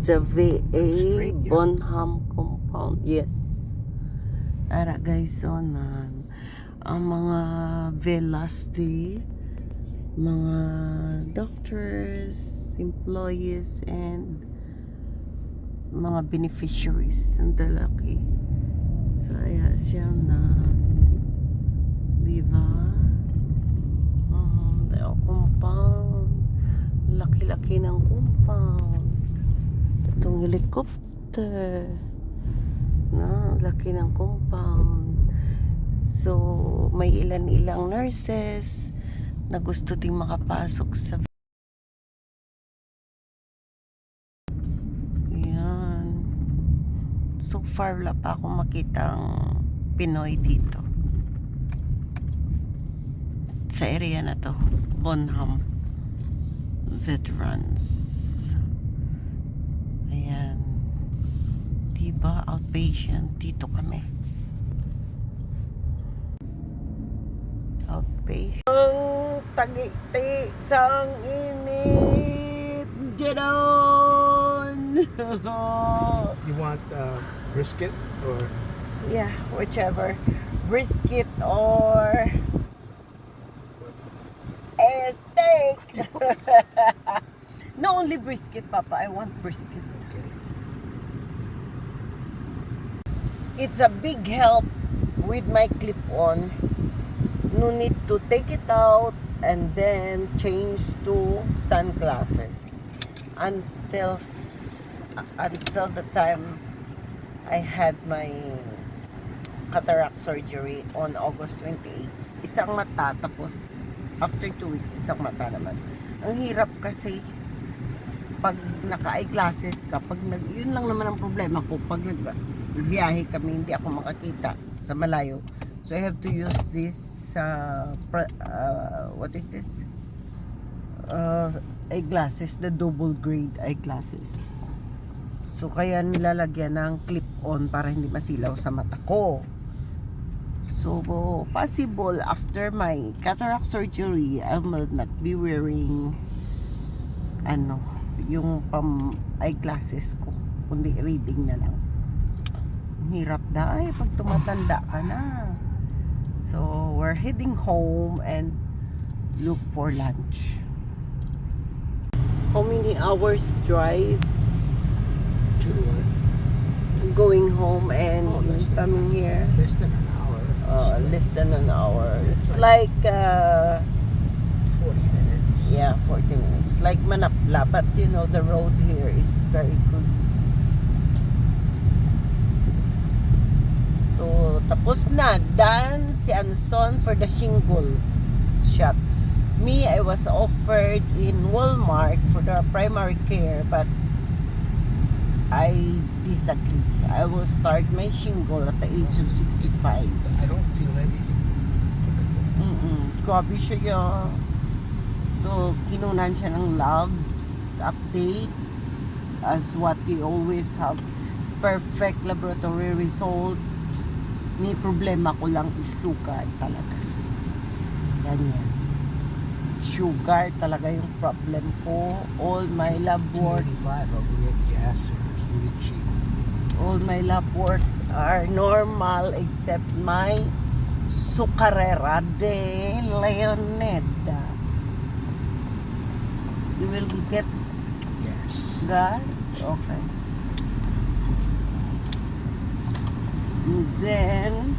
It's a VA Straight, yeah. Bonham compound. Yes. Ara guys, so ang mga villas di mga doctors, employees, and mga beneficiaries. Ang dalaki. So, ayan siya na diba? The compound. Laki-laki ng compound. Itong helicopter. No, laki ng compound. So, may ilan-ilang nurses na gusto ding makapasok sa yan. So far, wala pa akong makitang Pinoy dito. Sa area na to, Bonham Veterans. Ayan. Diba, outpatient. Dito kami. Outpatient. Ang tagi-ti sang init. Jedon! You want brisket or? Yeah, whichever. Brisket or steak. No, only brisket, Papa. I want brisket. Okay. It's a big help with my clip-on. No need to take it out and then change to sunglasses until the time I had my cataract surgery on August 28. Isang mata, tapos after 2 weeks, isang mata naman. Ang hirap kasi pag naka-eyeglasses ka, yun lang naman ang problema ko. Pag nagbiyahe kami, hindi ako makakita sa malayo. So I have to use this what is this? Eyeglasses, the double grade eyeglasses. So kaya nilalagyan ng clip-on para hindi masilaw sa mata ko. So possible after my cataract surgery, I will not be wearing yung eyeglasses ko, kundi reading na lang. Hirap na pag tumatanda ka na. So we're heading home and look for lunch. How many hours drive? 2 what? Going home and coming here? Less than an hour. Less than an hour. It's like 40 minutes. yeah, 40 minutes. Like Manapla, but you know the road here is very good. So tapos na, done si Anson for the shingle shot. Me, I was offered in Walmart for the primary care, but I disagree. I will start my shingle at the age of 65. I don't feel anything. Grabe siya. So, kinunan siya ng labs update as what you always have. Perfect laboratory result. May problema ko lang is sugar talaga. Ganyan. Sugar talaga yung problem ko. All my lab works. 85, I'll get gas or really cheap. All my lab works are normal except my sukarera de Leoneda. You will get Gas. gas? Okay. And then,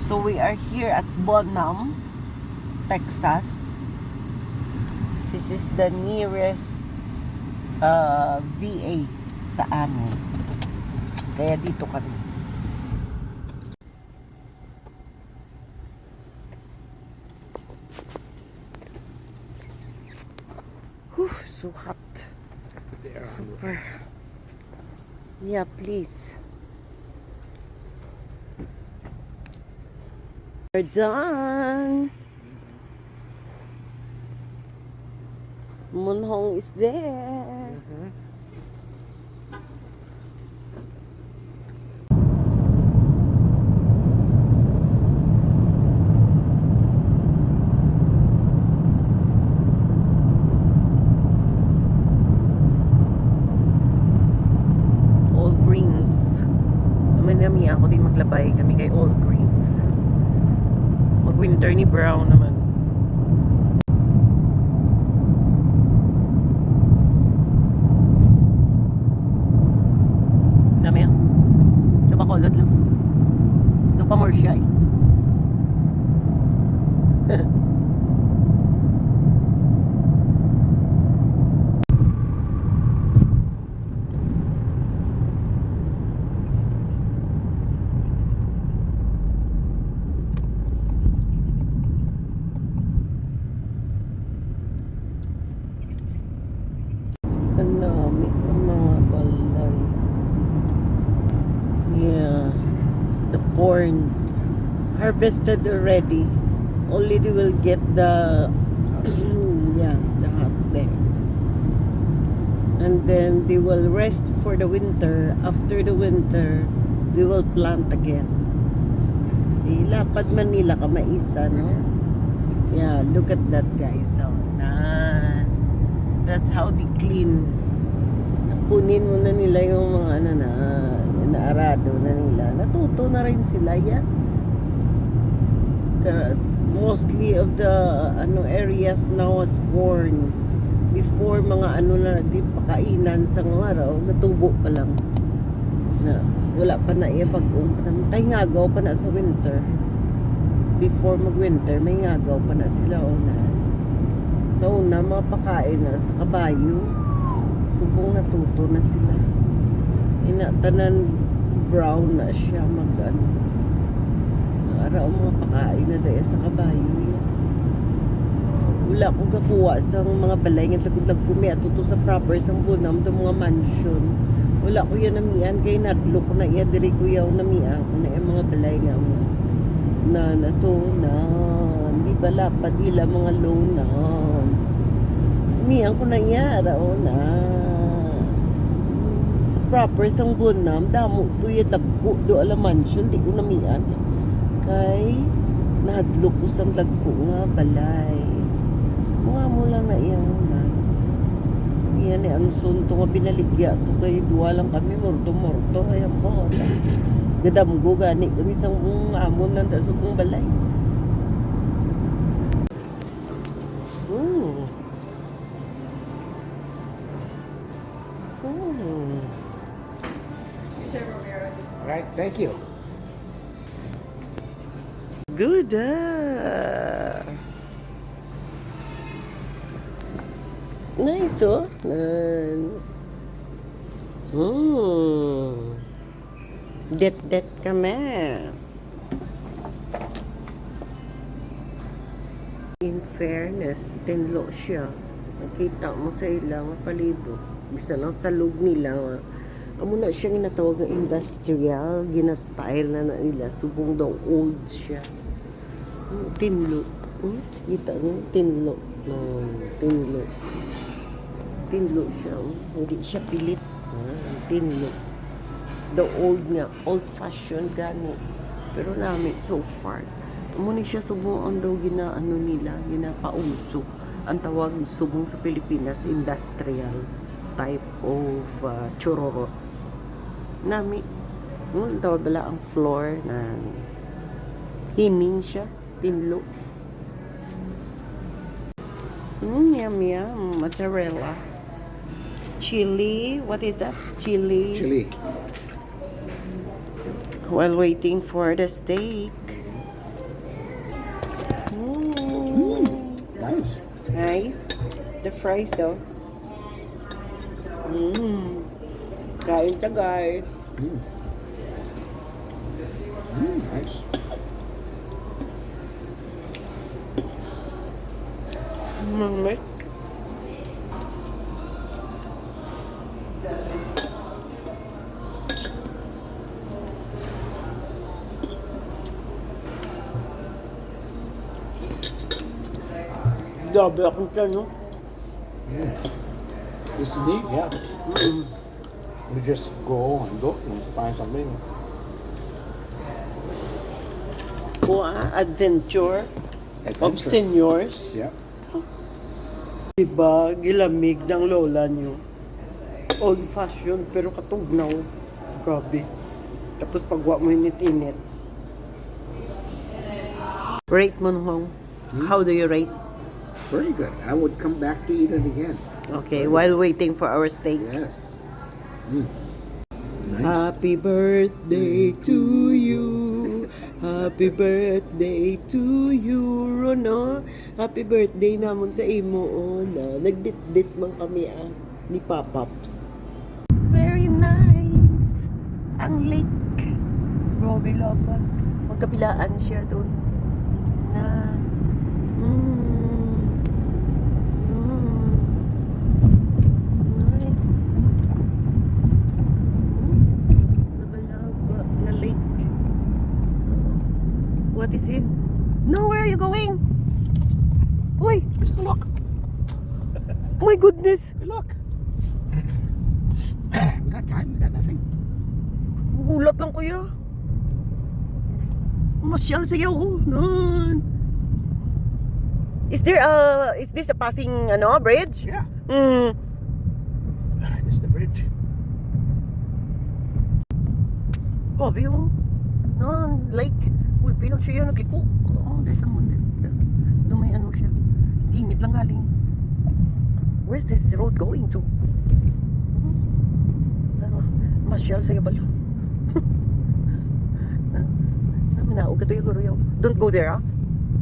so we are here at Bonham, Texas. This is the nearest VA sa amin. Kaya dito kami. Whew, so hot. There. Super. Yeah, please. We're done. Munhong is there. Nami ako din maglabay kami kay All Greens. Mag-winter ni Brown naman. Dami yan. Ito pa kolot lang. Ito pa more siya eh. Kanami ang mga balay. Yeah. The corn harvested already. Only they will get the yeah, the husk there. And then they will rest for the winter. After the winter, they will plant again. See, lapad Manila ka maisa, no? Yeah, look at that guys. So, that's how they clean. Kunin mo na nila yung mga naarado na nila. Natuto na rin sila, yeah. Mostly of the areas now is corn. Before mga na di pakainan sa araw, natubo pa lang. Na wala pa na pag-um. Kay ngagaw pa na sa winter. Before mag-winter, may ngagaw pa na sila una. Sa una, mga pakain na sa kabayo. Subong natuto na sila. Tanan brown na siya araw mga pakain na dahil sa kabayo. Wala akong kakuha sa mga balay nga nagkumi at tuto sa proper sa bunam do mga mansion. Wala ko yan namian kay nadlok na iya diri ko yaw namian ko na yung mga balay nga mo na nato na di bala pa dila mga loan na mian ko na iya raw na sa proper sang bunam damo tuyad lagko do ala mansion di ko namian kay nahadlok ko sa dagko nga balay. Mga mo lang na iyang na. Yan ang sunto nga binaligya to kay duwa lang kami morto kaya mo. Gadamgo gani kami sang amon nang sa subong balay. All right, thank you. Good. Nice, oh. Det kami. In fairness, tinlo siya. Nakita mo sa ilang palibot. Bisa lang sa loob nila. Amo na siya ginatawag ng industrial. Gina-style na nila. Subong daw old siya. Tinlo. Kita niyo? Tinlo. Tinlo. Tinlo siya. Hindi siya pilit. Tinlo. The old nga. Old-fashioned gani. Pero namin so far. Muna siya subong daw nila. Ginapauso. Ang tawag subong sa Pilipinas, industrial type of churro. Nami. Ang tawag bala ang floor na himing siya. Tinlo. Yum. Mozzarella. Chili. What is that? Chili. While waiting for the steak. Nice. The fries though. Kain ka guys. Nice. Mamit. Grabe akong tiyan, no? This is neat, yeah. We just go and look and find something. Adventure of seniors. Yeah. Diba, gilamig ng lola nyo. Old fashioned pero katugnaw. Grabe. Tapos pagwa mo init-init. Rate mo nung how do you rate? Very good. I would come back to eat it again. Okay, while waiting for our steak. Yes. Mm. Nice. Happy birthday to you. Happy birthday to you, Rona. Happy birthday namon sa imo, na. Nagdit-dit man kami ni Papaps. Very nice. Ang lake. Grabe lapad. Magkabilaan siya doon. Na nice. Nabalaba na lake. What is it? No, where are you going? Uy! Look. Oh my goodness! Look. We got time. We got nothing. Gulat lang kuya. Masyal sayaw. Nan. Is this a passing bridge? Yeah. Mm. This is the bridge. Grabe oh. Nan, lake. Ulpi lang siya nagliko. Oh, there's someone there. Doon may siya. Init lang galing. Where's this road going to? Masyal sa yabal. Naminaog ka to yung guru. Don't go there,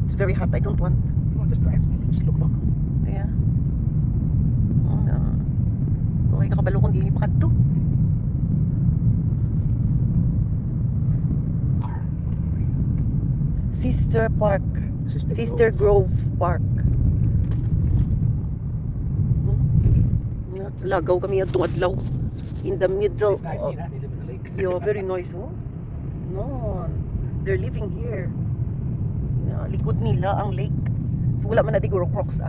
It's very hot. I don't want. Come on, just drive. Just look. Yeah. Okay, kakabalo kung di ni pakad to. Sister Park. Sister Grove Park. Lagaw kami itong adlaw. In the middle These guys of... need that. They live in the lake. Yeah, very nice, No. They're living here. Likod nila ang lake. So wala man na diguro crocs,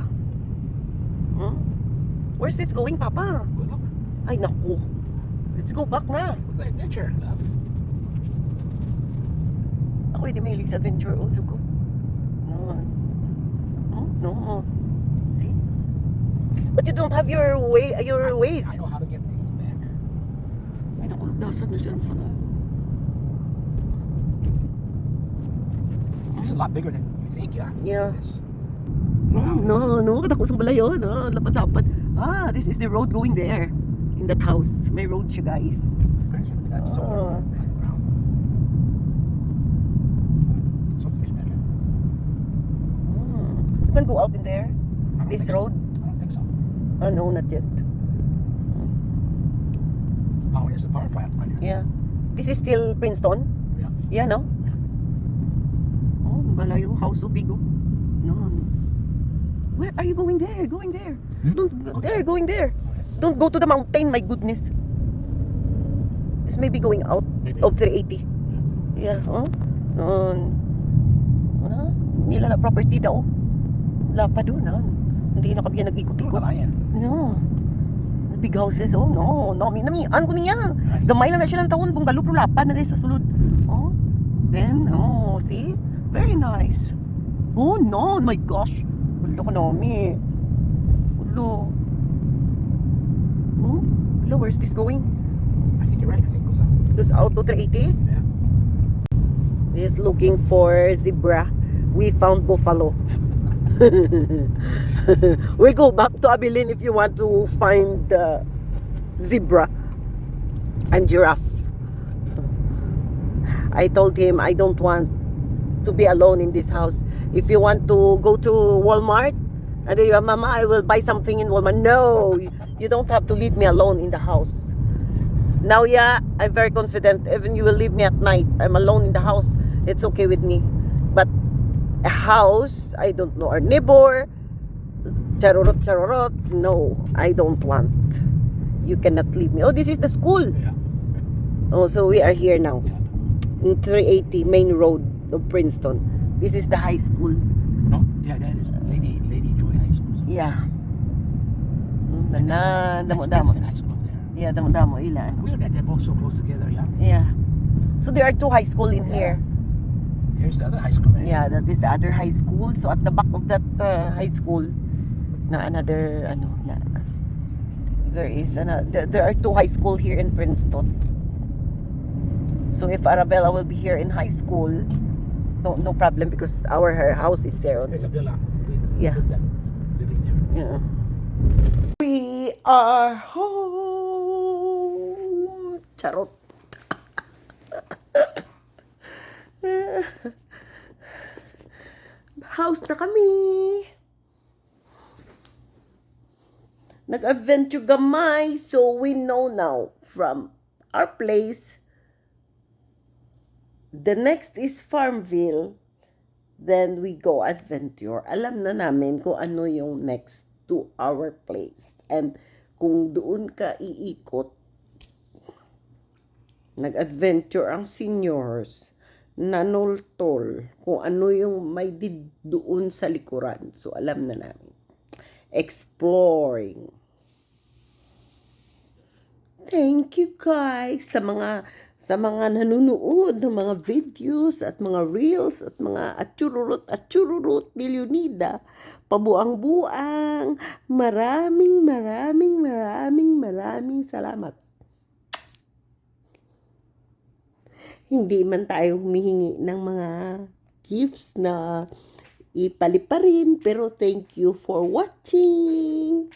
Where's this going, Papa? Well, look. Ay, naku. Let's go back na. Look at the adventure, love. Ako hindi mahilig sa adventure. Oh, look. No. See? But you don't have your ways. I know how to get back. Ay, naku, lagdasan na siya. It's a lot bigger than you think, yeah? Yeah. It is. No. Katakos ang balayo. Lapad-lapad. This is the road going there. In that house. May road siya, guys. That's so Oh. underground. Something is better. You can go out in there. I don't This think so. road. I don't think so. No, not yet. Power is the power plant right here. Yeah. This is still Princeton? Yeah. Yeah, no? Oh, malayo. House so big, No. Where are you going there? Going there. Don't go there, going there. Don't go to the mountain, my goodness. This may be going out Maybe. of 380. Yeah, nila na property daw. Wala pa doon, Hindi na kami nag-ikot-ikot. Malayan. No. The big houses, no. Namian ko niya. Gamay lang na siya ng taon, bung galupro lapad na guys sa sulod. Then, see? Very nice. Oh, no, my gosh. Ulo ko nami. Ulo. Ulo, where's this going? I think you're right. I think it goes out. Goes out to 380? Yeah. He's looking for zebra. We found buffalo. We'll go back to Abilin if you want to find zebra and giraffe. I told him I don't want to be alone in this house. If you want to go to Walmart, and then you have, Mama, I will buy something in Walmart. No, you don't have to leave me alone in the house. Now, yeah, I'm very confident. Even you will leave me at night, I'm alone in the house. It's okay with me. But a house, I don't know, our neighbor, charorot, no, I don't want. You cannot leave me. Oh, this is the school. Yeah. Oh, so we are here now. Yeah. In 380 Main Road of Princeton. This is the high school. No, yeah, that is Lady Joy High School. Yeah. That's Damo-damo. Princeton High School there. Yeah, damo-damo ilan. Weird that they're both so close together, yeah. Yeah. So there are two high school in here. Here's the other high school, right? Yeah, that is the other high school. So at the back of that high school, there is there are two high school here in Princeton. So if Arabella will be here in high school, no problem because her house is there. There's a villa. Yeah. Put that living there. Yeah. We are home. Charot. House na kami. Nag-adventure gamay. So we know now from our place. The next is Farmville. Then we go adventure. Alam na namin kung ano yung next to our place. And kung doon ka iikot, nag-adventure ang seniors, nanultol, kung ano yung may doon sa likuran. So alam na namin. Exploring. Thank you guys sa mga nanonood ng mga videos at mga reels at mga atchururut ni Leonida. Pabuang-buang. Maraming salamat. Hindi man tayo humihingi ng mga gifts na ipaliparin, pero thank you for watching.